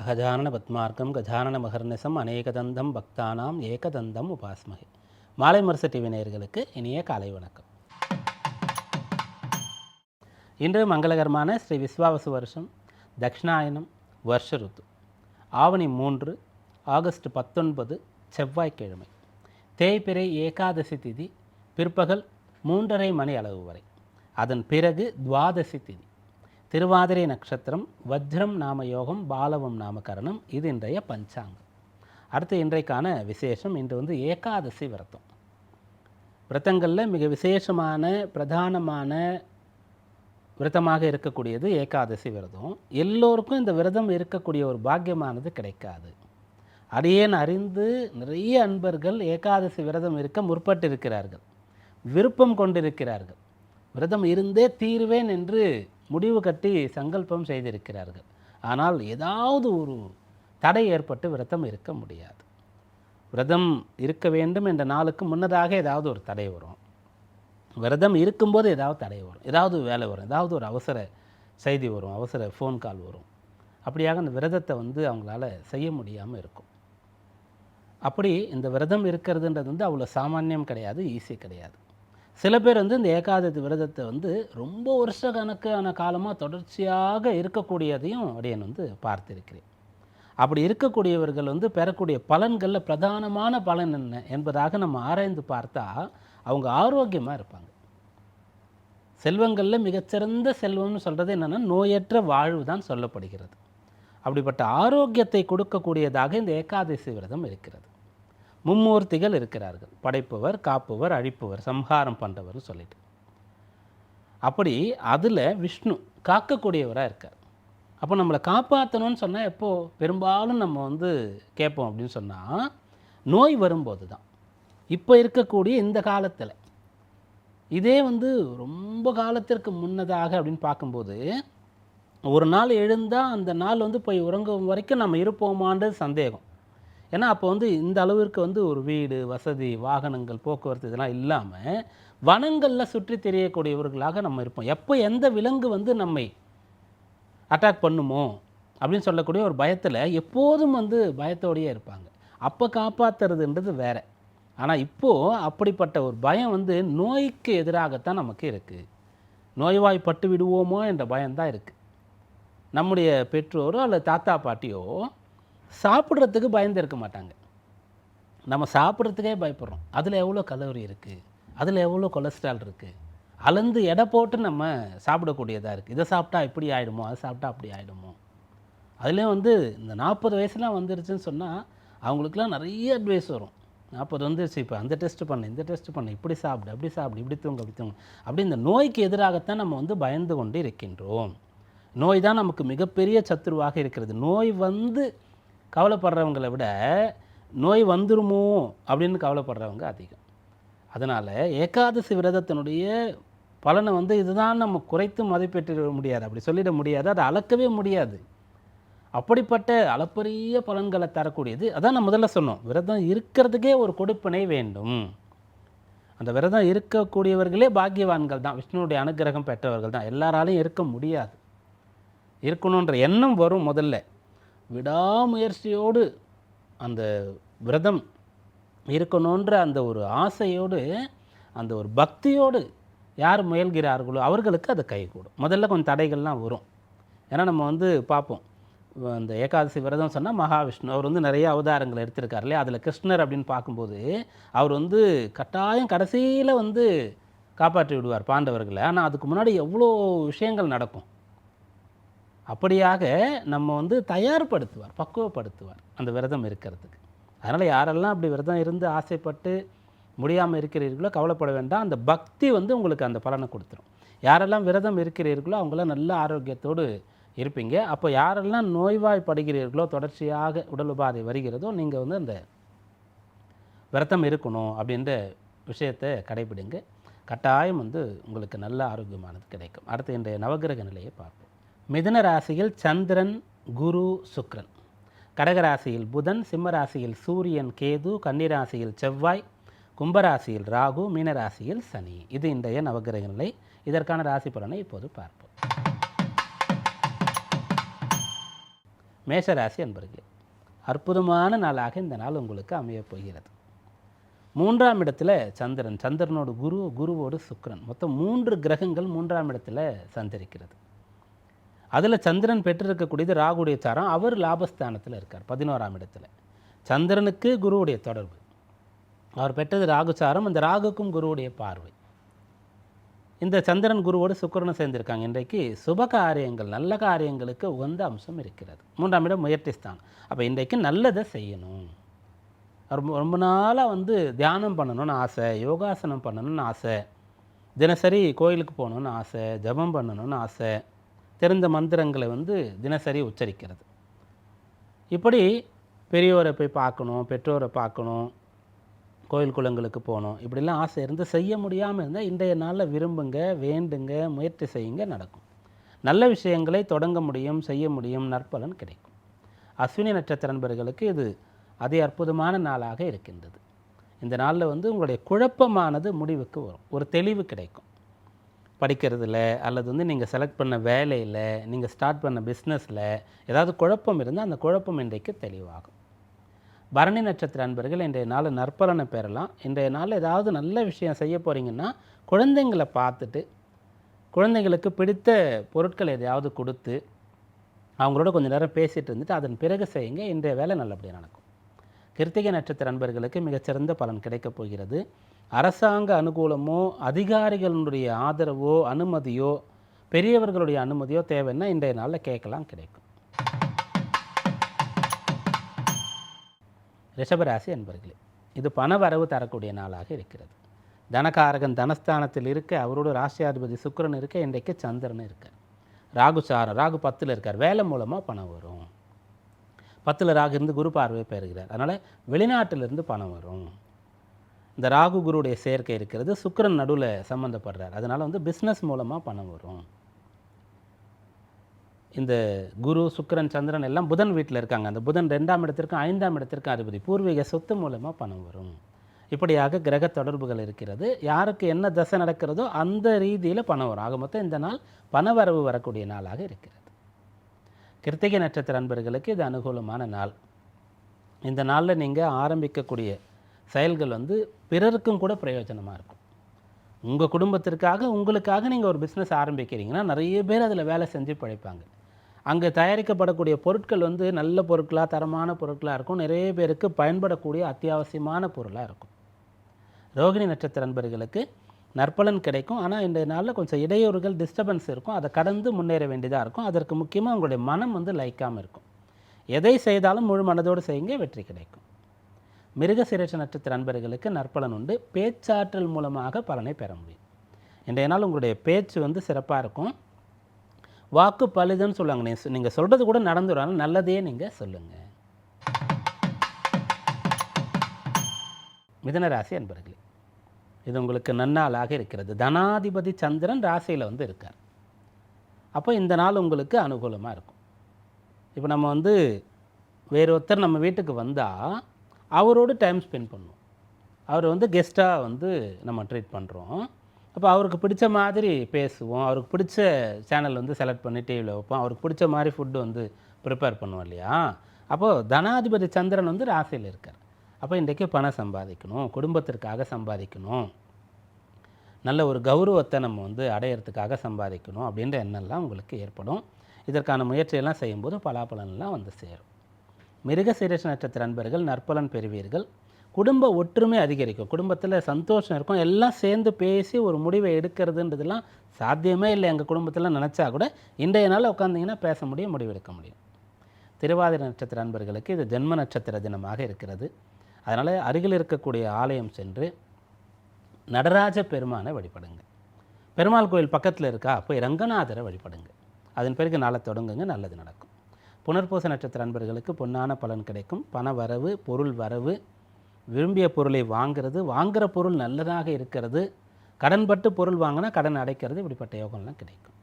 அகஜானன பத்மார்க்கம் கஜானன மகர்நிசம் அநேகதந்தம் பக்தானாம் ஏகதந்தம் உபாஸ்மகே. மாலை முரசு டிவி நேயர்களுக்கு இனிய காலை வணக்கம். இன்று மங்களகரமான ஸ்ரீ விஸ்வாவசு வருஷம் தக்ஷிணாயனம் வருஷ ருத்து ஆவணி 3 ஆகஸ்ட் 19 செவ்வாய்க்கிழமை. தேய்பிறை ஏகாதசி திதி பிற்பகல் 3:30 மணி அளவு வரை. அதன் பிறகு துவாதசி திதி. திருவாதிரை நட்சத்திரம், வஜ்ரம் நாம யோகம், பாலவம் நாமகரணம். இது இன்றைய பஞ்சாங்கம். அடுத்து இன்றைக்கான விசேஷம். இன்று ஏகாதசி விரதம். விரதங்களில் மிக விசேஷமான பிரதானமான விரதமாக இருக்கக்கூடியது ஏகாதசி விரதம். எல்லோருக்கும் இந்த விரதம் இருக்கக்கூடிய ஒரு பாக்கியமானது கிடைக்காது. அடியேன் அறிந்து நிறைய அன்பர்கள் ஏகாதசி விரதம் இருக்க முற்பட்டு இருக்கிறார்கள், விருப்பம் கொண்டிருக்கிறார்கள், விரதம் இருந்தே தீர்வேன் என்று முடிவு கட்டி சங்கல்பம் செய்திருக்கிறார்கள். ஆனால் ஏதாவது ஒரு தடை ஏற்பட்டு விரதம் இருக்க முடியாது. விரதம் இருக்க வேண்டும் என்ற நாளுக்கு முன்னதாக ஏதாவது ஒரு தடை வரும். விரதம் இருக்கும்போது ஏதாவது தடை வரும், ஏதாவது வேலை வரும், ஏதாவது ஒரு அவசர செய்தி வரும், அவசர ஃபோன் கால் வரும். அப்படியாக அந்த விரதத்தை அவங்களால செய்ய முடியாமல் இருக்கும். அப்படி இந்த விரதம் இருக்கிறதுன்றது அவ்வளோ சாமானியம் கிடையாது, ஈஸி கிடையாது. சில பேர் இந்த ஏகாதசி விரதத்தை ரொம்ப வருஷ கணக்கான காலமாக தொடர்ச்சியாக இருக்கக்கூடியதையும் அடியேன் பார்த்திருக்கிறேன். அப்படி இருக்கக்கூடியவர்கள் பெறக்கூடிய பலன்களில் பிரதானமான பலன் என்ன என்பதாக நம்ம ஆராய்ந்து பார்த்தா அவங்க ஆரோக்கியமாக இருப்பாங்க. செல்வங்களில் மிகச்சிறந்த செல்வம்னு சொல்கிறது என்னென்னா நோயற்ற வாழ்வு தான் சொல்லப்படுகிறது. அப்படிப்பட்ட ஆரோக்கியத்தை கொடுக்கக்கூடியதாக இந்த ஏகாதசி விரதம் இருக்கிறது. மும்மூர்த்திகள் இருக்கிறார்கள், படைப்பவர், காப்பவர், அழிப்பவர், சம்ஹாரம் பண்ணுறவர்னு சொல்லிட்டு. அப்படி அதில் விஷ்ணு காக்கக்கூடியவராக இருக்கார். அப்போ நம்மளை காப்பாற்றணும்னு சொன்னால் எப்போது பெரும்பாலும் நம்ம கேட்போம் அப்படின்னு சொன்னால் நோய் வரும்போது தான். இப்போ இருக்கக்கூடிய இந்த காலத்தில் இதே ரொம்ப காலத்திற்கு முன்னதாக அப்படின்னு பார்க்கும்போது ஒரு நாள் எழுந்தால் அந்த நாள் போய் உறங்கும் வரைக்கும் நம்ம இருப்போமான்றது சந்தேகம். ஏன்னா அப்போ இந்த அளவிற்கு ஒரு வீடு வசதி, வாகனங்கள், போக்குவரத்து இதெல்லாம் இல்லாமல் வனங்களில் சுற்றி தெரியக்கூடியவர்களாக நம்ம இருப்போம். எப்போ எந்த விலங்கு நம்மை அட்டாக் பண்ணுமோ அப்படின்னு சொல்லக்கூடிய ஒரு பயத்தில் எப்போதும் பயத்தோடையே இருப்பாங்க. அப்போ காப்பாற்றுறதுன்றது வேறு. ஆனால் இப்போது அப்படிப்பட்ட ஒரு பயம் நோய்க்கு எதிராகத்தான் நமக்கு இருக்குது. நோய்வாய்ப்பட்டு விடுவோமோ என்ற பயம்தான் இருக்குது. நம்முடைய பெற்றோரோ அல்லது தாத்தா பாட்டியோ சாப்பிட்றதுக்கு பயந்து இருக்க மாட்டாங்க. நம்ம சாப்பிட்றதுக்கே பயப்படுறோம். அதில் எவ்வளோ கலோரி இருக்குது, அதில் எவ்வளோ கொலஸ்ட்ரால் இருக்குது, அளந்து எடை போட்டு நம்ம சாப்பிடக்கூடியதாக இருக்குது. இதை சாப்பிட்டா இப்படி ஆகிடுமோ, அதை சாப்பிட்டா அப்படி ஆகிடுமோ. அதுலேயும் இந்த 40 வயசுலாம் வந்துருச்சுன்னு சொன்னால் அவங்களுக்குலாம் நிறைய அட்வைஸ் வரும். 40 வந்துருச்சு, இப்போ அந்த டெஸ்ட்டு பண்ணு, இந்த டெஸ்ட்டு பண்ணு, இப்படி சாப்பிடு, அப்படி சாப்பிடு, இப்படி தூங்க, அப்படி தூங்க. அப்படி இந்த நோய்க்கு எதிராகத்தான் நம்ம பயந்து கொண்டு இருக்கின்றோம். நோய் தான் நமக்கு மிகப்பெரிய சத்துருவாக இருக்கிறது. நோய் கவலைப்படுறவங்களை விட நோய் வந்துருமோ அப்படின்னு கவலைப்படுறவங்க அதிகம். அதனால் ஏகாதசி விரதத்தினுடைய பலனை இதுதான் நம்ம குறைத்து மதிப்பிட முடியாது, அப்படி சொல்லிட முடியாது, அதை அளக்கவே முடியாது. அப்படிப்பட்ட அளப்பரிய பலன்களை தரக்கூடியது. அதான் நான் முதல்ல சொன்னோம், விரதம் இருக்கிறதுக்கே ஒரு கொடுப்பினை வேண்டும். அந்த விரதம் இருக்கக்கூடியவர்களே பாக்கியவான்கள் தான், விஷ்ணுனுடைய அனுகிரகம் பெற்றவர்கள் தான். எல்லாராலையும் இருக்க முடியாது. இருக்கணுன்ற எண்ணம் வரும். முதல்ல விடாமுயற்சியோடு அந்த விரதம் இருக்கணுன்ற அந்த ஒரு ஆசையோடு, அந்த ஒரு பக்தியோடு யார் முயல்கிறார்களோ அவர்களுக்கு அது கைகூடும். முதல்ல கொஞ்சம் தடைகள்லாம் வரும். ஏன்னா நம்ம பார்ப்போம், அந்த ஏகாதசி விரதம் சொன்னால் மகாவிஷ்ணு அவர் நிறைய அவதாரங்கள் எடுத்திருக்கார் இல்லையா. அதில் கிருஷ்ணர் அப்படின்னு பார்க்கும்போது அவர் கட்டாயம் கடைசியில் காப்பாற்றி விடுவார் பாண்டவர்களை. ஆனால் அதுக்கு முன்னாடி எவ்வளோ விஷயங்கள் நடக்கும். அப்படியாக நம்ம தயார்படுத்துவார், பக்குவப்படுத்துவார் அந்த விரதம் இருக்கிறதுக்கு. அதனால் யாரெல்லாம் அப்படி விரதம் இருந்து ஆசைப்பட்டு முடியாமல் இருக்கிறீர்களோ கவலைப்பட வேண்டாம். அந்த பக்தி உங்களுக்கு அந்த பலனை கொடுத்துரும். யாரெல்லாம் விரதம் இருக்கிறீர்களோ அவங்களாம் நல்ல ஆரோக்கியத்தோடு இருப்பீங்க. அப்போ யாரெல்லாம் நோய்வாய்ப்படுகிறீர்களோ, தொடர்ச்சியாக உடல் உபாதை வருகிறதோ, நீங்கள் அந்த விரதம் இருக்கணும் அப்படின்ற விஷயத்தை கடைபிடிங்க. கட்டாயம் உங்களுக்கு நல்ல ஆரோக்கியமானது கிடைக்கும். அடுத்து இன்றைய நவகிரக நிலையை பார்ப்போம். மிதுன ராசியில் சந்திரன், குரு, சுக்கிரன். கடகராசியில் புதன், சிம்மராசியில் சூரியன், கேது, கன்னிராசியில் செவ்வாய், கும்பராசியில் ராகு, மீனராசியில் சனி. இது இன்றைய நவகிரக நிலை. இதற்கான ராசி பலனை இப்போது பார்ப்போம். மேஷராசி என்பர்களே, அற்புதமான நாளாக இந்த நாள் உங்களுக்கு அமையப் போகிறது. 3ஆம் இடத்துல சந்திரன், சந்திரனோடு குரு, குருவோடு சுக்கிரன், மொத்தம் 3 கிரகங்கள் 3ஆம் இடத்துல சஞ்சரிக்கிறது. அதில் சந்திரன் பெற்றிருக்கக்கூடியது ராகுடைய சாரம். அவர் லாபஸ்தானத்தில் இருக்கார் 11ஆம் இடத்துல. சந்திரனுக்கு குருவுடைய தொடர்பு, அவர் பெற்றது ராகுசாரம். அந்த ராகுக்கும் குருவுடைய பார்வை. இந்த சந்திரன் குருவோடு சுக்கிரனும் சேர்ந்திருக்காங்க. இன்றைக்கு சுப காரியங்கள், நல்ல காரியங்களுக்கு உகந்த அம்சம் இருக்கிறது. 3ஆம் இடம் முயற்சி ஸ்தானம். அப்போ இன்றைக்கு நல்லதை செய்யணும். ரொம்ப நாளாக தியானம் பண்ணணும்னு ஆசை, யோகாசனம் பண்ணணும்னு ஆசை, தினசரி கோயிலுக்கு போகணுன்னு ஆசை, ஜபம் பண்ணணும்னு ஆசை, தெரிந்த மந்திரங்களை தினசரி உச்சரிக்கிறது. இப்படி பெரியோரை போய் பார்க்கணும், பெற்றோரை பார்க்கணும், கோயில் குளங்களுக்கு போகணும், இப்படிலாம் ஆசை இருந்து செய்ய முடியாமல் இருந்தால் இன்றைய நாளில் விரும்புங்க, வேண்டுங்க, முயற்சி செய்யுங்க, நடக்கும். நல்ல விஷயங்களை தொடங்க முடியும், செய்ய முடியும், நற்பலன் கிடைக்கும். அஸ்வினி நட்சத்திர நண்பர்களுக்கு இது அதி அற்புதமான நாளாக இருக்கின்றது. இந்த நாளில் உங்களுடைய குழப்பமானது முடிவுக்கு வரும், ஒரு தெளிவு கிடைக்கும். படிக்கிறதுல அல்லது நீங்கள் செலக்ட் பண்ண வேலையில், நீங்கள் ஸ்டார்ட் பண்ண பிஸ்னஸில் ஏதாவது குழப்பம் இருந்தால் அந்த குழப்பம் இன்றைக்கு தெளிவாகும். பரணி நட்சத்திர அன்பர்கள் இன்றைய நாள் நற்பலனை பெறலாம். இன்றைய நாள் ஏதாவது நல்ல விஷயம் செய்ய போகிறீங்கன்னா குழந்தைங்களை பார்த்துட்டு, குழந்தைங்களுக்கு பிடித்த பொருட்கள் எதையாவது கொடுத்து அவங்களோட கொஞ்சம் நேரம் பேசிகிட்டு இருந்துட்டு அதன் பிறகு செய்யுங்க. இன்றைய வேலை நல்லபடியாக நடக்கும். கிருத்திகை நட்சத்திர அன்பர்களுக்கு மிகச்சிறந்த பலன் கிடைக்கப் போகிறது. அரசாங்க அனுகூலமோ, அதிகாரிகளுடைய ஆதரவோ, அனுமதியோ, பெரியவர்களுடைய அனுமதியோ தேவைன்னா இன்றைய நாளில் கேட்கலாம், கிடைக்கும். ரிஷபராசி அன்பர்களே, இது பண வரவு தரக்கூடிய நாளாக இருக்கிறது. தனகாரகன் தனஸ்தானத்தில் இருக்க, அவரோட ராசியாதிபதி சுக்கிரன் இருக்க, இன்றைக்கு சந்திரன் இருக்கார். ராகுசாரம், ராகு 10ல் இருக்கார். வேலை மூலமாக பணம் வரும். 10ல் ராகு இருந்து குரு பார்வை பெறுகிறார். அதனால் வெளிநாட்டிலிருந்து பணம் வரும். இந்த ராகு குருடைய சேர்க்கை இருக்கிறது. சுக்கிரன் நடுவில் சம்மந்தப்படுறார். அதனால் பிஸ்னஸ் மூலமாக பணம் வரும். இந்த குரு, சுக்கிரன், சந்திரன் எல்லாம் புதன் வீட்டில் இருக்காங்க. அந்த புதன் 2ஆம் இடத்திற்கும் 5ஆம் இடத்திற்கும் அதிபதி. பூர்வீக சொத்து மூலமாக பணம் வரும். இப்படியாக கிரக தொடர்புகள் இருக்கிறது. யாருக்கு என்ன தசை நடக்கிறதோ அந்த ரீதியில் பணம் வரும். ஆக மொத்தம் இந்த நாள் பணவரவு வரக்கூடிய நாளாக இருக்கிறது. கிருத்திகை நட்சத்திர அன்பர்களுக்கு இது அனுகூலமான நாள். இந்த நாளில் நீங்கள் ஆரம்பிக்கக்கூடிய செயல்கள் பிறருக்கும் கூட பிரயோஜனமாக இருக்கும். உங்கள் குடும்பத்திற்காக, உங்களுக்காக நீங்கள் ஒரு பிஸ்னஸ் ஆரம்பிக்கிறீங்கன்னா நிறைய பேர் அதில் வேலை செஞ்சு பிழைப்பாங்க. அங்கே தயாரிக்கப்படக்கூடிய பொருட்கள் நல்ல பொருட்களாக, தரமான பொருட்களாக இருக்கும். நிறைய பேருக்கு பயன்படக்கூடிய அத்தியாவசியமான பொருளாக இருக்கும். ரோகிணி நட்சத்திர அன்பர்களுக்கு நற்பலன் கிடைக்கும். ஆனால் இன்றைய நாளில் கொஞ்சம் இடையூறுகள், டிஸ்டர்பன்ஸ் இருக்கும். அதை கடந்து முன்னேற வேண்டியதாக இருக்கும். அதற்கு முக்கியமாக உங்களுடைய மனம் லைக்காமல் இருக்கும். எதை செய்தாலும் முழு மனதோடு செய்யுங்க, வெற்றி கிடைக்கும். மிருகசீரிஷ நட்சத்திர அன்பர்களுக்கு நற்பலன் உண்டு. பேச்சாற்றல் மூலமாக பலனை பெற முடியும். இன்றைய நாள் உங்களுடைய பேச்சு சிறப்பாக இருக்கும். வாக்கு பலிதன்னு சொல்லுவாங்க. நீங்கள் சொல்கிறது கூட நடந்துடும். நல்லதையே நீங்கள் சொல்லுங்கள். மிதுனராசி அன்பர்களே, இது உங்களுக்கு நன்னாளாக இருக்கிறது. தனாதிபதி சந்திரன் ராசியில் இருக்கார். அப்போ இந்த நாள் உங்களுக்கு அனுகூலமாக இருக்கும். இப்போ நம்ம வேறொருத்தர் நம்ம வீட்டுக்கு வந்தால் அவரோடு டைம் ஸ்பெண்ட் பண்ணுவோம். அவர் கெஸ்ட்டாக நம்ம ட்ரீட் பண்ணுறோம். அப்போ அவருக்கு பிடிச்ச மாதிரி பேசுவோம். அவருக்கு பிடிச்ச சேனல் செலக்ட் பண்ணி டிவியில் வைப்போம். அவருக்கு பிடிச்ச மாதிரி ஃபுட்டு ப்ரிப்பேர் பண்ணுவோம் இல்லையா? அப்போது தனாதிபதி சந்திரன் ராசியில் இருக்கார். அப்போ இன்றைக்கு பணம் சம்பாதிக்கணும், குடும்பத்திற்காக சம்பாதிக்கணும், நல்ல ஒரு கௌரவத்தை நம்ம அடையிறதுக்காக சம்பாதிக்கணும் அப்படின்ற எண்ணம்லாம் உங்களுக்கு ஏற்படும். இதற்கான முயற்சியெல்லாம் செய்யும்போது பலாபலன்லாம் சேரும். மிருகசீரிஷ நட்சத்திர அன்பர்கள் நற்பலன் பெறுவீர்கள். குடும்ப ஒற்றுமை அதிகரிக்கும். குடும்பத்தில் சந்தோஷம் இருக்கும். எல்லாம் சேர்ந்து பேசி ஒரு முடிவை எடுக்கிறதுன்றதுலாம் சாத்தியமே இல்லை. எங்கள் குடும்பத்தில் நினச்சா கூட இன்றைய நாள் உட்காந்திங்கன்னா பேச முடியும், முடிவெடுக்க முடியும். திருவாதிரை நட்சத்திர அன்பர்களுக்கு இது ஜென்ம நட்சத்திர தினமாக இருக்கிறது. அதனால் அருகில் இருக்கக்கூடிய ஆலயம் சென்று நடராஜ பெருமானை வழிபடுங்க. பெருமாள் கோயில் பக்கத்தில் இருக்கா, போய் ரங்கநாதரை வழிபடுங்க. அதன் பிறகு நாளை தொடங்குங்க, நல்லது நடக்கும். புனர்பூச நட்சத்திர அன்பர்களுக்கு பொன்னான பலன் கிடைக்கும். பண வரவு, பொருள் வரவு, விரும்பிய பொருளை வாங்கிறது, வாங்குகிற பொருள் நல்லதாக இருக்கிறது, கடன்பட்டு பொருள் வாங்கினா கடன் அடைக்கிறது, இப்படிப்பட்ட யோகம்லாம் கிடைக்கும்.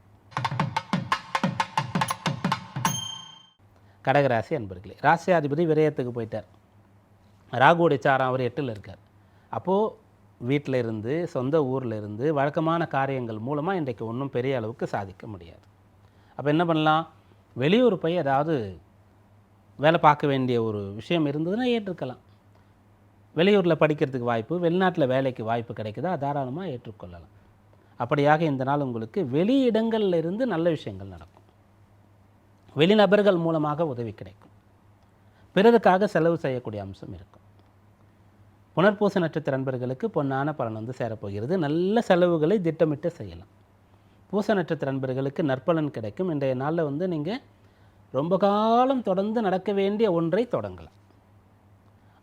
கடகராசி அன்பர்களே, ராசியாதிபதி விரயத்துக்கு போயிட்டார். ராகுடைய சாரம் அவர் 8ல் இருக்கார். அப்போது வீட்டில் இருந்து, சொந்த ஊரில் இருந்து வழக்கமான காரியங்கள் மூலமாக இன்றைக்கு ஒன்றும் பெரிய அளவுக்கு சாதிக்க முடியாது. அப்போ என்ன பண்ணலாம்? வெளியூர் போய் ஏதாவது வேலை பார்க்க வேண்டிய ஒரு விஷயம் இருந்ததுன்னா ஏற்றுக்கலாம். வெளியூரில் படிக்கிறதுக்கு வாய்ப்பு, வெளிநாட்டில் வேலைக்கு வாய்ப்பு கிடைக்குதா, தாராளமாக ஏற்றுக்கொள்ளலாம். அப்படியாக இந்த நாள் உங்களுக்கு வெளி இடங்கள்ல இருந்து நல்ல விஷயங்கள் நடக்கும். வெளிநபர்கள் மூலமாக உதவி கிடைக்கும். பிறருக்காக செலவு செய்யக்கூடிய அம்சம் இருக்கும். புனர்பூச நட்சத்திர நண்பர்களுக்கு பொன்னான பலன் வந்து சேரப்போகிறது. நல்ல செலவுகளை திட்டமிட்டு செய்யலாம். பூச நட்சத்திர நண்பர்களுக்கு நற்பலன் கிடைக்கும். இன்றைய நாளில் வந்து நீங்கள் ரொம்ப காலம் தொடர்ந்து நடக்க வேண்டிய ஒன்றை தொடங்கலாம்.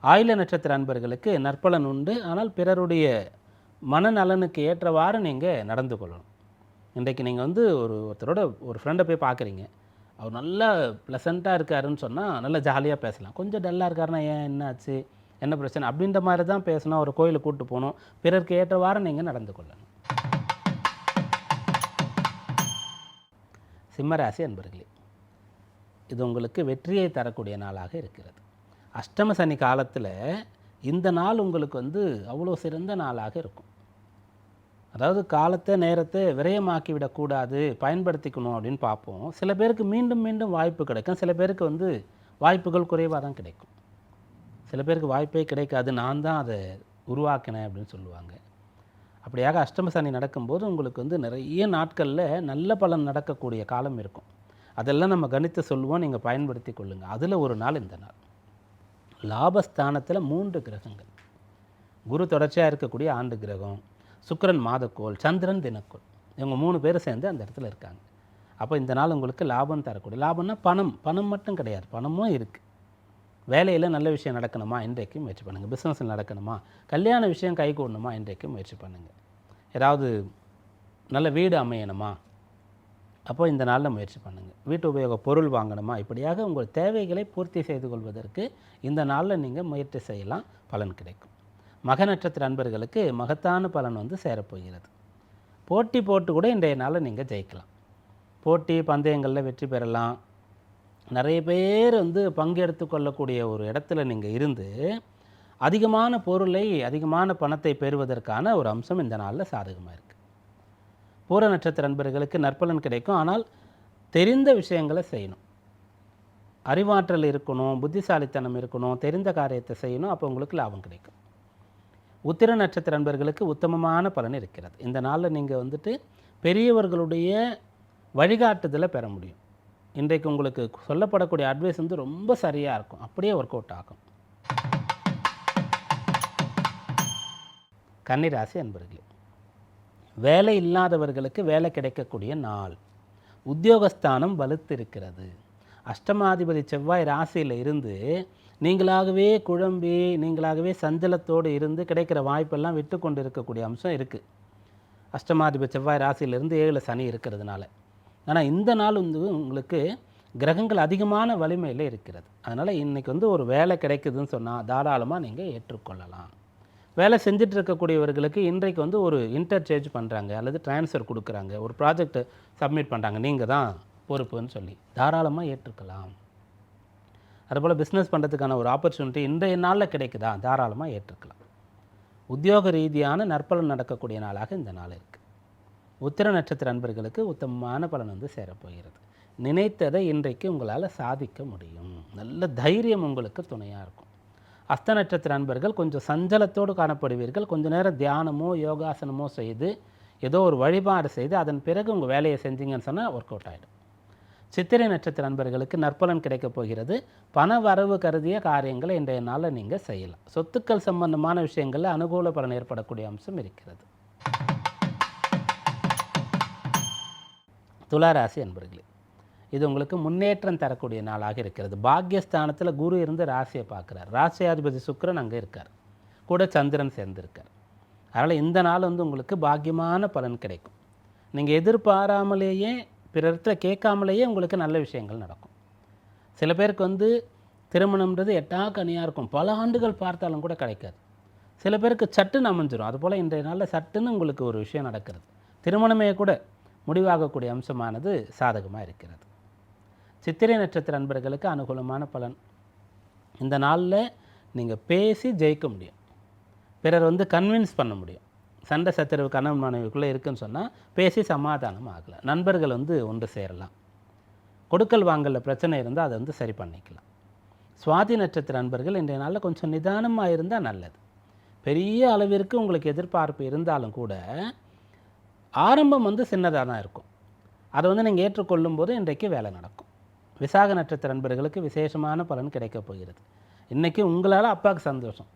ஆயில நட்சத்திர நண்பர்களுக்கு நற்பலன் உண்டு. ஆனால் பிறருடைய மனநலனுக்கு ஏற்றவாறு நீங்கள் நடந்து கொள்ளணும். இன்றைக்கு நீங்கள் வந்து ஒருத்தரோட ஒரு ஃப்ரெண்டை போய் பார்க்குறீங்க, அவர் நல்லா ப்ளசண்ட்டாக இருக்காருன்னு சொன்னால் நல்லா ஜாலியாக பேசலாம். கொஞ்சம் டல்லாக இருக்காருன்னா ஏன், என்னாச்சு, என்ன பிரச்சனை அப்படின்ற மாதிரி தான் பேசணும். ஒரு கோயிலுக்கு கூப்பிட்டு போகணும். பிறருக்கு ஏற்றவாறு நீங்கள் நடந்து கொள்ளணும். சிம்மராசி அன்பர்களே, இது உங்களுக்கு வெற்றியை தரக்கூடிய நாளாக இருக்கிறது. அஷ்டம சனி காலத்தில் இந்த நாள் உங்களுக்கு வந்து அவ்வளோ சிறந்த நாளாக இருக்கும். அதாவது காலத்தை நேரத்தை விரயமாக்கி விடக்கூடாது, பயன்படுத்திக்கணும் அப்படின்னு பார்ப்போம். சில பேருக்கு மீண்டும் மீண்டும் வாய்ப்பு கிடைக்கும். சில பேருக்கு வந்து வாய்ப்புகள் குறைவாக தான் கிடைக்கும். சில பேருக்கு வாய்ப்பே கிடைக்காது, நான் தான் அதை உருவாக்கினேன் அப்படின்னு சொல்லுவாங்க. அப்படியாக அஷ்டம சனி நடக்கும்போது உங்களுக்கு வந்து நிறைய நாட்களில் நல்ல பலன் நடக்கக்கூடிய காலம் இருக்கும். அதெல்லாம் நம்ம கணித்து சொல்லுவோம், நீங்கள் பயன்படுத்தி கொள்ளுங்கள். அதில் ஒரு நாள் இந்த நாள். லாபஸ்தானத்தில் 3 கிரகங்கள். குரு தொடர்ச்சியாக இருக்கக்கூடிய ஆண்டு கிரகம், சுக்கிரன் மாதக்கோள், சந்திரன் தினக்கோள், இவங்க 3 பேரும் சேர்ந்து அந்த இடத்துல இருக்காங்க. அப்போ இந்த நாள் உங்களுக்கு லாபம் தரக்கூடிய, லாபம்னா பணம் மட்டும் கிடையாது, பணமும் இருக்குது. வேலையில் நல்ல விஷயம் நடக்கணுமா, இன்றைக்கு முயற்சி பண்ணுங்கள். பிஸ்னஸில் நடக்கணுமா, கல்யாண விஷயம் கை கூடணுமா, இன்றைக்கு முயற்சி பண்ணுங்கள். ஏதாவது நல்ல வீடு அமையணுமா, அப்போ இந்த நாளில் முயற்சி பண்ணுங்கள். வீட்டு உபயோக பொருள் வாங்கணுமா, இப்படியாக உங்கள் தேவைகளை பூர்த்தி செய்து கொள்வதற்கு இந்த நாளில் நீங்கள் முயற்சி செய்யலாம், பலன் கிடைக்கும். மக நட்சத்திர அன்பர்களுக்கு மகத்தான பலன் வந்து சேரப்போகிறது. போட்டி போட்டு கூட இன்றைய நாளில் நீங்கள் ஜெயிக்கலாம். போட்டி பந்தயங்களில் வெற்றி பெறலாம். நிறைய பேர் வந்து பங்கெடுத்து கொள்ளக்கூடிய ஒரு இடத்துல நீங்கள் இருந்து அதிகமான பொருளை, அதிகமான பணத்தை பெறுவதற்கான ஒரு அம்சம் இந்த நாளில் சாதகமாக இருக்குது. பூர நட்சத்திர நண்பர்களுக்கு நற்பலன் கிடைக்கும். ஆனால் தெரிந்த விஷயங்களை செய்யணும், அறிவாற்றல் இருக்கணும், புத்திசாலித்தனம் இருக்கணும், தெரிந்த காரியத்தை செய்யணும், அப்போ உங்களுக்கு லாபம் கிடைக்கும். உத்திர நட்சத்திர நண்பர்களுக்கு உத்தமமான பலன் இருக்கிறது. இந்த நாளில் நீங்கள் வந்துட்டு பெரியவர்களுடைய வழிகாட்டுதலை பெற முடியும். இன்றைக்கு உங்களுக்கு சொல்லப்படக்கூடிய அட்வைஸ் வந்து ரொம்ப சரியாக இருக்கும், அப்படியே ஒர்க் அவுட் ஆகும். கன்னிராசி அன்பர்களே, வேலை இல்லாதவர்களுக்கு வேலை கிடைக்கக்கூடிய நாள். உத்தியோகஸ்தானம் வலுத்திருக்கிறது. அஷ்டமாதிபதி செவ்வாய் ராசியில் இருந்து நீங்களாகவே குழம்பி, நீங்களாகவே சஞ்சலத்தோடு இருந்து கிடைக்கிற வாய்ப்பெல்லாம் விட்டு கொண்டு இருக்கக்கூடிய அம்சம் இருக்குது. அஷ்டமாதிபதி செவ்வாய் ராசியிலிருந்து 7 சனி இருக்கிறதுனால. ஆனால் இந்த நாள் வந்து உங்களுக்கு கிரகங்கள் அதிகமான வலிமையில் இருக்கிறது. அதனால் இன்றைக்கி வந்து ஒரு வேலை கிடைக்குதுன்னு சொன்னால் தாராளமாக நீங்கள் ஏற்றுக்கொள்ளலாம். வேலை செஞ்சுட்டு இருக்கக்கூடியவர்களுக்கு இன்றைக்கு வந்து ஒரு இன்டர்சேஞ்ச் பண்ணுறாங்க அல்லது ட்ரான்ஸ்ஃபர் கொடுக்குறாங்க, ஒரு ப்ராஜெக்ட் சப்மிட் பண்ணுறாங்க, நீங்கள் தான் பொறுப்புன்னு சொல்லி தாராளமாக ஏற்றுக்கலாம். அதுபோல் பிஸ்னஸ் பண்ணுறதுக்கான ஒரு ஆப்பர்ச்சுனிட்டி இன்றைய நாளில் கிடைக்குதா, தாராளமாக ஏற்றுக்கலாம். உத்தியோக ரீதியான நற்பலன் நடக்கக்கூடிய நாளாக இந்த நாள் இருக்குது. உத்திர நட்சத்திர நண்பர்களுக்கு உத்தமமான பலன் வந்து சேரப்போகிறது. நினைத்ததை இன்றைக்கு உங்களால் சாதிக்க முடியும். நல்ல தைரியம் உங்களுக்கு துணையாக இருக்கும். அஸ்த நட்சத்திர நண்பர்கள் கொஞ்சம் சஞ்சலத்தோடு காணப்படுவீர்கள். கொஞ்சம் நேரம் தியானமோ யோகாசனமோ செய்து ஏதோ ஒரு வழிபாடு செய்து அதன் பிறகு உங்கள் வேலையை செஞ்சீங்கன்னு சொன்னால் ஒர்க் அவுட் ஆகிடும். சித்திரை நட்சத்திர நண்பர்களுக்கு நற்பலன் கிடைக்கப் போகிறது. பண வரவு கருதிய காரியங்களை இன்றைய நாளில் நீங்கள் செய்யலாம். சொத்துக்கள் சம்பந்தமான விஷயங்களில் அனுகூல பலன் ஏற்படக்கூடிய அம்சம் இருக்கிறது. துளாராசி அன்பர்களே, இது உங்களுக்கு முன்னேற்றம் தரக்கூடிய நாளாக இருக்கிறது. பாக்யஸ்தானத்தில் குரு இருந்து ராசியை பார்க்குறார். ராசியாதிபதி சுக்கிரன் அங்கே இருக்கார், கூட சந்திரன் சேர்ந்திருக்கார். அதனால் இந்த நாள் வந்து உங்களுக்கு பாக்கியமான பலன் கிடைக்கும். நீங்கள் எதிர்பாராமலேயே பிறத்தில் கேட்காமலேயே உங்களுக்கு நல்ல விஷயங்கள் நடக்கும். சில பேருக்கு வந்து திருமணம்ன்றது எட்டாக்கனியாக இருக்கும், பல ஆண்டுகள் பார்த்தாலும் கூட கிடைக்காது. சில பேருக்கு சட்டுன்னு அமைஞ்சிடும். அதுபோல் இன்றைய நாளில் சட்டுன்னு உங்களுக்கு ஒரு விஷயம் நடக்கிறது. திருமணமே கூட முடிவாகக்கூடிய அம்சமானது சாதகமாக இருக்கிறது. சித்திரை நட்சத்திர நண்பர்களுக்கு அனுகூலமான பலன். இந்த நாளில் நீங்கள் பேசி ஜெயிக்க முடியும், பிறர் வந்து கன்வின்ஸ் பண்ண முடியும். சண்டை சச்சரவு கணவன் மனைவிக்குள்ளே இருக்குன்னு சொன்னால் பேசி சமாதானம் ஆகலாம். நண்பர்கள் வந்து ஒன்று சேரலாம். கொடுக்கல் வாங்கலில் பிரச்சனை இருந்தால் அதை வந்து சரி பண்ணிக்கலாம். சுவாதி நட்சத்திர அன்பர்கள் இன்றைய நாளில் கொஞ்சம் நிதானமாக இருந்தால் நல்லது. பெரிய அளவிற்கு உங்களுக்கு எதிர்பார்ப்பு இருந்தாலும் கூட ஆரம்பம் வந்து சின்னதாக தான் இருக்கும். அதை வந்து நீங்கள் ஏற்றுக்கொள்ளும் போது இன்றைக்கு வேலை நடக்கும். விசாக நட்சத்திர அன்பர்களுக்கு விசேஷமான பலன் கிடைக்கப் போகிறது. இன்றைக்கி உங்களால் அப்பாவுக்கு சந்தோஷம்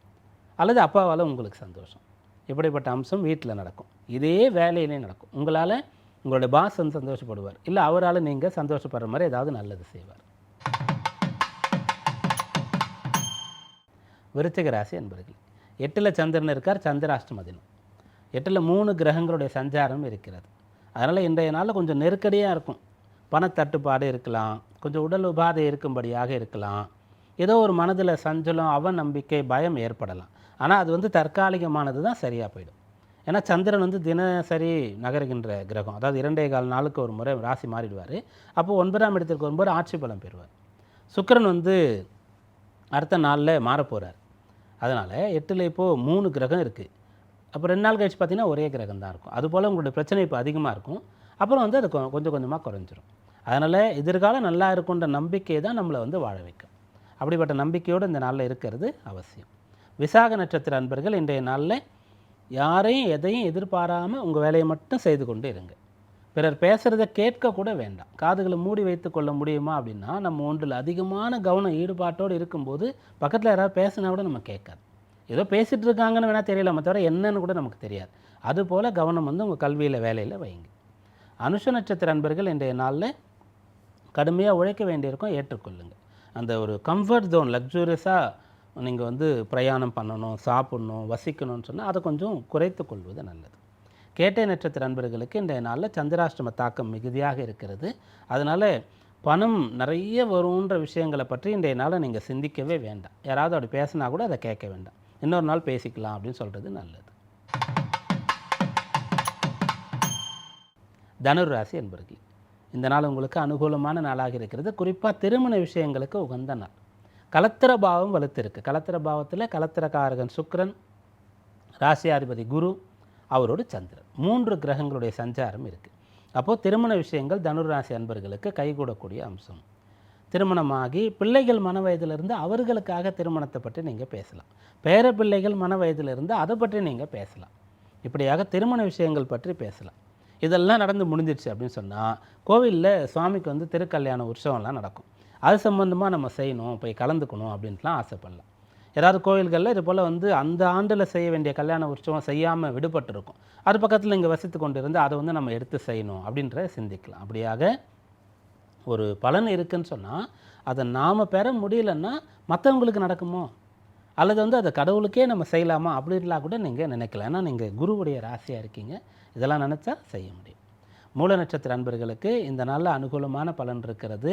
அல்லது அப்பாவால் உங்களுக்கு சந்தோஷம். இப்படிப்பட்ட அம்சம் வீட்டில் நடக்கும். இதே வேலையிலே நடக்கும். உங்களால் உங்களுடைய பாஸ் வந்து சந்தோஷப்படுவார், இல்லை அவரால் நீங்கள் சந்தோஷப்படுற மாதிரி ஏதாவது நல்லது செய்வார். விருச்சிக ராசி அன்பர்கள், 8ல் சந்திரன் இருக்கார். சந்திராஷ்டம தினம். 8ல் 3 கிரகங்களுடைய சஞ்சாரம் இருக்கிறது. அதனால் இன்றைய நாளில் கொஞ்சம் நெருக்கடியாக இருக்கும். பணத்தட்டுப்பாடு இருக்கலாம், கொஞ்சம் உடல் உபாதை இருக்கும்படியாக இருக்கலாம், ஏதோ ஒரு மனதில் சஞ்சலம், அவநம்பிக்கை, பயம் ஏற்படலாம். ஆனால் அது வந்து தற்காலிகமானது தான், சரியாக போயிடும். ஏன்னா சந்திரன் வந்து தினசரி நகருகின்ற கிரகம். அதாவது 2.25 நாளுக்கு ஒரு முறை ராசி மாறிடுவார். அப்போது 9ஆம் இடத்திற்கு வரும்போது ஆட்சி பலம் பெறுவார். சுக்கிரன் வந்து அடுத்த நாளில் மாறப்போகிறார். அதனால் 8ல் இப்போது 3 கிரகம் இருக்குது. அப்போ 2 நாள் கழிச்சு பார்த்திங்கன்னா ஒரே கிரகம் தான் இருக்கும். அதுபோல் உங்களுடைய பிரச்சனை இப்போ அதிகமாக இருக்கும். அப்புறம் வந்து அது கொஞ்சம் கொஞ்சமாக குறைஞ்சிரும். அதனால் எதிர்காலம் நல்லா இருக்குன்ற நம்பிக்கை தான் நம்மளை வந்து வாழ வைக்கும். அப்படிப்பட்ட நம்பிக்கையோடு இந்த நாளில் இருக்கிறது அவசியம். விசாக நட்சத்திர அன்பர்கள் இன்றைய நாளில் யாரையும் எதையும் எதிர்பாராமல் உங்கள் வேலையை மட்டும் செய்து கொண்டு இருங்க. பிறர் பேசுகிறத கேட்கக்கூட வேண்டாம். காதுகளை மூடி வைத்து கொள்ள முடியுமா அப்படின்னா, நம்ம ஒன்றில் அதிகமான கவனம் ஈடுபாட்டோடு இருக்கும்போது பக்கத்தில் யாராவது பேசினா கூட நம்ம கேட்காது. ஏதோ பேசிகிட்டு இருக்காங்கன்னு வேணால் தெரியலாமே தவிர என்னன்னு கூட நமக்கு தெரியாது. அதுபோல் கவனம் வந்து உங்கள் கல்வியில் வேலையில் வைங்க. அனுஷ நட்சத்திர அன்பர்கள் இன்றைய நாளில் கடுமையாக உழைக்க வேண்டியிருக்கும், ஏற்றுக்கொள்ளுங்கள். அந்த ஒரு கம்ஃபர்ட் ஜோன், லக்ஸூரியஸாக நீங்கள் வந்து பிரயாணம் பண்ணணும், சாப்பிட்ணும், வசிக்கணும்னு சொன்னால் அதை கொஞ்சம் குறைத்து கொள்வது நல்லது. கேட்டை நட்சத்திர அன்பர்களுக்கு இன்றைய நாளில் சந்திராஷ்டம தாக்கம் மிகுதியாக இருக்கிறது. அதனால் பணம் நிறைய வரும்ன்ற விஷயங்களை பற்றி இன்றைய நாளில் நீங்கள் சிந்திக்கவே வேண்டாம். யாராவது அப்படி பேசினா கூட அதை கேட்க வேண்டாம். இன்னொரு நாள் பேசிக்கலாம் அப்படின்னு சொல்கிறது நல்லது. தனுர் ராசி அன்பர்கள், இந்த நாள் உங்களுக்கு அனுகூலமான நாளாக இருக்கிறது. குறிப்பாக திருமண விஷயங்களுக்கு உகந்த நாள். கலத்திர பாவம் வலுத்திருக்கு. கலத்திர பாவத்தில் கலத்திரக்காரகன் சுக்கிரன், ராசியாதிபதி குரு, அவரோடு சந்திரன், 3 கிரகங்களுடைய சஞ்சாரம் இருக்குது. அப்போது திருமண விஷயங்கள் தனுர் ராசி அன்பர்களுக்கு கைகூடக்கூடிய அம்சம். திருமணமாகி பிள்ளைகள் மன வயதிலிருந்து அவர்களுக்காக திருமணத்தை பற்றி நீங்கள் பேசலாம். பேர பிள்ளைகள் மன வயதிலிருந்து அதை பற்றி நீங்கள் பேசலாம். இப்படியாக திருமண விஷயங்கள் பற்றி பேசலாம். இதெல்லாம் நடந்து முடிஞ்சிடுச்சு அப்படின்னு சொன்னால், கோவிலில் சுவாமிக்கு வந்து திருக்கல்யாண உற்சவம்லாம் நடக்கும். அது சம்மந்தமாக நம்ம செய்யணும், போய் கலந்துக்கணும் அப்படின்ட்டுலாம் ஆசைப்படலாம். ஏதாவது கோவில்களில் இது போல் வந்து அந்த ஆண்டில் செய்ய வேண்டிய கல்யாண உற்சவம் செய்யாமல் விடுபட்டிருக்கும். அது பக்கத்தில் இங்கே வசித்து கொண்டு இருந்து அதை வந்து நம்ம எடுத்து செய்யணும் அப்படின்ற சிந்திக்கலாம். அப்படியாக ஒரு பலன் இருக்குதுன்னு சொன்னால் அதை நாம் பெற முடியலன்னா மற்றவங்களுக்கு நடக்குமோ, அல்லது வந்து அதை கடவுளுக்கே நம்ம செய்யலாமா அப்படின்லாம் கூட நீங்கள் நினைக்கலாம். ஏன்னா நீங்கள் குருவுடைய ராசியாக இருக்கீங்க. இதெல்லாம் நினச்சா செய்ய முடியும். மூல நட்சத்திர அன்பர்களுக்கு இந்த நாளில் அனுகூலமான பலன் இருக்கிறது.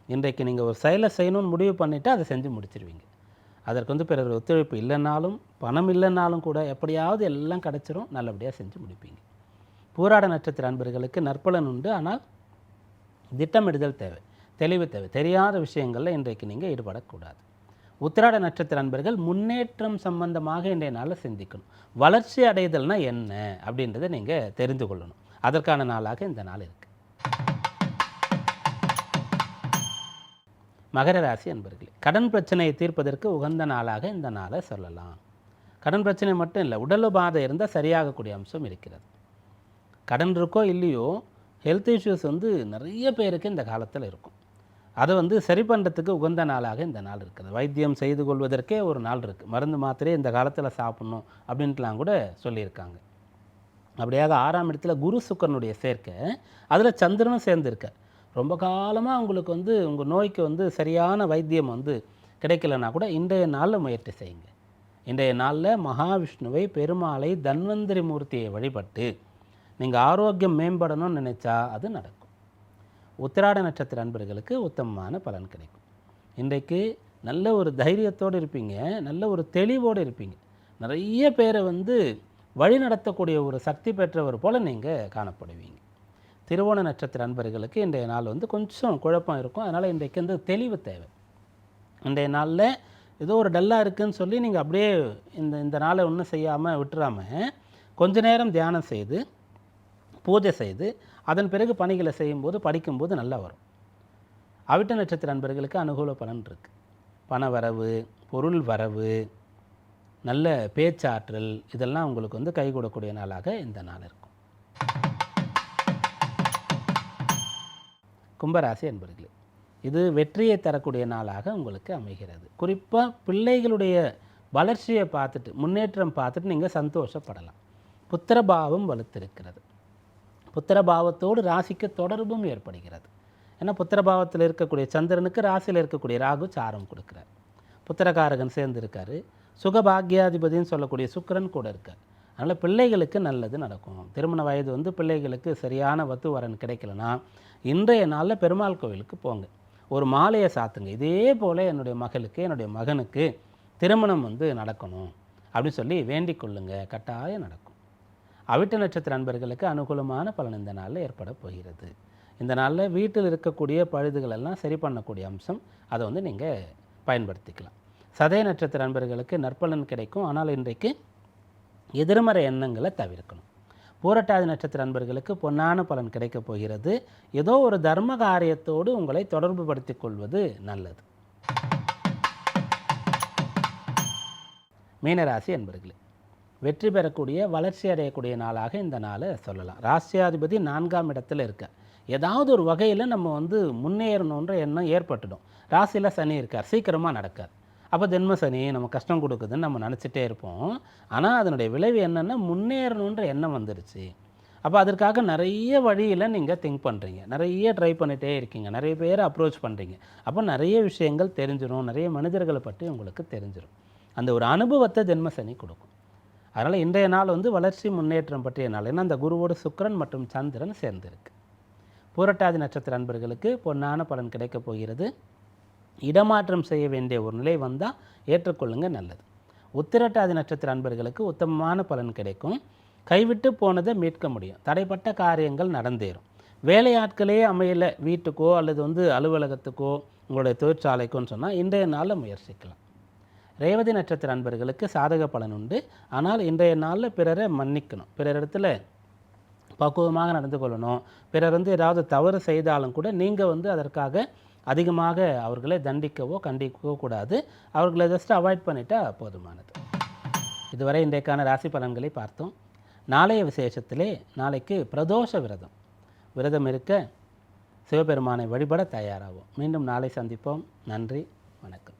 இன்றைக்கு நீங்கள் ஒரு செயலை செய்யணும்னு முடிவு பண்ணிவிட்டு அதை செஞ்சு முடிச்சிருவீங்க. அதற்கு வந்து பிறர் ஒத்துழைப்பு இல்லைன்னாலும், பணம் இல்லைன்னாலும் கூட எப்படியாவது எல்லாம் கிடச்சிரும், நல்லபடியாக செஞ்சு முடிப்பீங்க. பூராட நட்சத்திர அன்பர்களுக்கு நற்பலன் உண்டு. ஆனால் திட்டமிடுதல் தேவை, தெளிவு தேவை. தெரியாத விஷயங்களில் இன்றைக்கு நீங்கள் ஈடுபடக்கூடாது. உத்திராட நட்சத்திர அன்பர்கள் முன்னேற்றம் சம்பந்தமாக இன்றைய நாளில் சிந்திக்கணும். வளர்ச்சி அடைதல்னால் என்ன அப்படின்றத நீங்கள் தெரிந்து கொள்ளணும். அதற்கான நாளாக இந்த நாள் இருக்குது. மகர ராசி அன்பர்களே, கடன் பிரச்சனையை தீர்ப்பதற்கு உகந்த நாளாக இந்த நாளை சொல்லலாம். கடன் பிரச்சனை மட்டும் இல்லை, உடல் உபாதை இருந்தால் சரியாகக்கூடிய அம்சம் இருக்கிறது. கடன் இருக்கோ இல்லையோ, ஹெல்த் இஷ்யூஸ் வந்து நிறைய பேருக்கு இந்த காலத்தில் இருக்கும். அதை வந்து சரி பண்ணுறதுக்கு உகந்த நாளாக இந்த நாள் இருக்குது. வைத்தியம் செய்து கொள்வதற்கே ஒரு நாள் இருக்குது. மருந்து மாத்திரையே இந்த காலத்தில் சாப்பிட்ணும் அப்படின்ட்டுலாம் கூட சொல்லியிருக்காங்க. அப்படியாக 6ஆம் இடத்துல குரு சுக்கரனுடைய சேர்க்கை, அதில் சந்திரனும் சேர்ந்துருக்க. ரொம்ப காலமாக உங்களுக்கு வந்து உங்கள் நோய்க்கு வந்து சரியான வைத்தியம் வந்து கிடைக்கலன்னா கூட இன்றைய நாளில் முயற்சி செய்யுங்க. இன்றைய நாளில் மகாவிஷ்ணுவை, பெருமாளை, தன்வந்திரி மூர்த்தியை வழிபட்டு நீங்கள் ஆரோக்கியம் மேம்படணும்னு நினச்சா அது நடக்கும். உத்திராட நட்சத்திர அன்பர்களுக்கு உத்தமமான பலன் கிடைக்கும். இன்றைக்கு நல்ல ஒரு தைரியத்தோடு இருப்பீங்க, நல்ல ஒரு தெளிவோடு இருப்பீங்க. நிறைய பேரை வந்து வழி நடத்தக்கூடிய ஒரு சக்தி பெற்றவர் போல் நீங்கள் காணப்படுவீங்க. திருவோண நட்சத்திர அன்பர்களுக்கு இன்றைய நாள் வந்து கொஞ்சம் குழப்பம் இருக்கும். அதனால் இன்றைக்கு வந்து தெளிவு தேவை. இன்றைய நாளில் ஏதோ ஒரு டல்லாக இருக்குதுன்னு சொல்லி நீங்கள் அப்படியே இந்த நாளை ஒன்றும் செய்யாமல் விட்டுறாமல் கொஞ்ச நேரம் தியானம் செய்து பூஜை செய்து அதன் பிறகு பணிகளை செய்யும்போது படிக்கும்போது நல்லா வரும். அவிட்ட நட்சத்திர அன்பர்களுக்கு அனுகூல பலன் இருக்குது. பணவரவு, பொருள் வரவு, நல்ல பேச்சாற்றல், இதெல்லாம் உங்களுக்கு வந்து கை கொடுக்கக்கூடிய நாளாக இந்த நாள் இருக்கும். கும்பராசி என்பர்களே, இது வெற்றியை தரக்கூடிய நாளாக உங்களுக்கு அமைகிறது. குறிப்பாக பிள்ளைகளுடைய வளர்ச்சியை பார்த்துட்டு, முன்னேற்றம் பார்த்துட்டு நீங்கள் சந்தோஷப்படலாம். புத்திரபாவம் வலுத்திருக்கிறது. புத்திரபாவத்தோடு ராசிக்கு தொடர்பும் ஏற்படுகிறது. ஏன்னா புத்திரபாவத்தில் இருக்கக்கூடிய சந்திரனுக்கு ராசியில் இருக்கக்கூடிய ராகு சாரம் கொடுக்குறார். புத்திரகாரகன் சேர்ந்துருக்காரு. சுகபாகியாதிபதினு சொல்லக்கூடிய சுக்கிரன் கூட இருக்கார். அதனால் பிள்ளைகளுக்கு நல்லது நடக்கும். திருமண வயது வந்து பிள்ளைகளுக்கு சரியான வத்து வரன் கிடைக்கலனா இன்றைய நாளில் பெருமாள் கோவிலுக்கு போங்க, ஒரு மாலையை சாத்துங்க. இதே போல் என்னுடைய மகளுக்கு, என்னுடைய மகனுக்கு திருமணம் வந்து நடக்கணும் அப்படின்னு சொல்லி வேண்டிக் கொள்ளுங்க, கட்டாயம் நடக்கும். அவிட்ட நட்சத்திர நண்பர்களுக்கு அனுகூலமான பலன் இந்த நாளில் ஏற்பட போகிறது. இந்த நாளில் வீட்டில் இருக்கக்கூடிய பழுதுகளெல்லாம் சரி பண்ணக்கூடிய அம்சம், அதை வந்து நீங்கள் பயன்படுத்திக்கலாம். சதய நட்சத்திர நண்பர்களுக்கு நற்பலன் கிடைக்கும். ஆனால் இன்றைக்கு எதிர்மறை எண்ணங்களை தவிர்க்கணும். பூரட்டாதி நட்சத்திர நண்பர்களுக்கு பொன்னான பலன் கிடைக்கப் போகிறது. ஏதோ ஒரு தர்ம காரியத்தோடு உங்களை தொடர்பு படுத்திக் கொள்வது நல்லது. மீனராசி என்பர்களே, வெற்றி பெறக்கூடிய, வளர்ச்சி அடையக்கூடிய நாளாக இந்த நாளை சொல்லலாம். ராசியாதிபதி 4ஆம் இடத்துல இருக்க, ஏதாவது ஒரு வகையில் நம்ம வந்து முன்னேறணுன்ற எண்ணம் ஏற்பட்டுடும். ராசியில் சனி இருக்கார், சீக்கிரமாக நடக்காது. அப்போ ஜென்ம சனி நம்ம கஷ்டம் கொடுக்குதுன்னு நம்ம நினச்சிட்டே இருப்போம். ஆனால் அதனுடைய விளைவு என்னென்னா முன்னேறணுன்ற எண்ணம் வந்துருச்சு. அப்போ அதற்காக நிறைய வழியில் நீங்கள் திங்க் பண்ணுறீங்க, நிறைய ட்ரை பண்ணிகிட்டே இருக்கீங்க, நிறைய பேரை அப்ரோச் பண்ணுறீங்க. அப்போ நிறைய விஷயங்கள் தெரிஞ்சிடும், நிறைய மனிதர்களை பற்றி உங்களுக்கு தெரிஞ்சிடும். அந்த ஒரு அனுபவத்தை ஜென்ம சனி கொடுக்கும். அதனால் இன்றைய நாள் வந்து வளர்ச்சி முன்னேற்றம் பற்றிய நாள். ஏன்னா அந்த குருவோடு சுக்கிரன் மற்றும் சந்திரன் சேர்ந்துருக்கு. பூரட்டாதி நட்சத்திர நண்பர்களுக்கு பொன்னான பலன் கிடைக்கப் போகிறது. இடமாற்றம் செய்ய வேண்டிய ஒரு நிலை வந்தால் ஏற்றுக்கொள்ளுங்க, நல்லது. உத்திரட்டாதி நட்சத்திர நண்பர்களுக்கு உத்தமமான பலன் கிடைக்கும். கைவிட்டு போனதை மீட்க முடியும். தடைப்பட்ட காரியங்கள் நடந்தேறும். வேலையாட்களே அமையலை வீட்டுக்கோ அல்லது வந்து அலுவலகத்துக்கோ உங்களுடைய தொழிற்சாலைக்கோன்னு சொன்னால் இன்றைய நாளில் முயற்சிக்கலாம். ரேவதி நட்சத்திர நண்பர்களுக்கு சாதக பலன் உண்டு. ஆனால் இன்றைய நாளில் பிறரை மன்னிக்கணும், பிறரிடத்துல பக்குவமாக நடந்து கொள்ளணும். பிறர் வந்து ஏதாவது தவறு செய்தாலும் கூட நீங்கள் வந்து அதற்காக அதிகமாக அவர்களை தண்டிக்கவோ கண்டிக்கவோ கூடாது. அவர்களை ஜஸ்ட் அவாய்ட் பண்ணிட்டால் போதுமானது. இதுவரை இன்றைக்கான ராசி பலன்களை பார்த்தோம். நாளைய விசேஷத்திலே நாளைக்கு பிரதோஷ விரதம் இருக்க சிவபெருமானை வழிபட தயாராகும். மீண்டும் நாளை சந்திப்போம். நன்றி, வணக்கம்.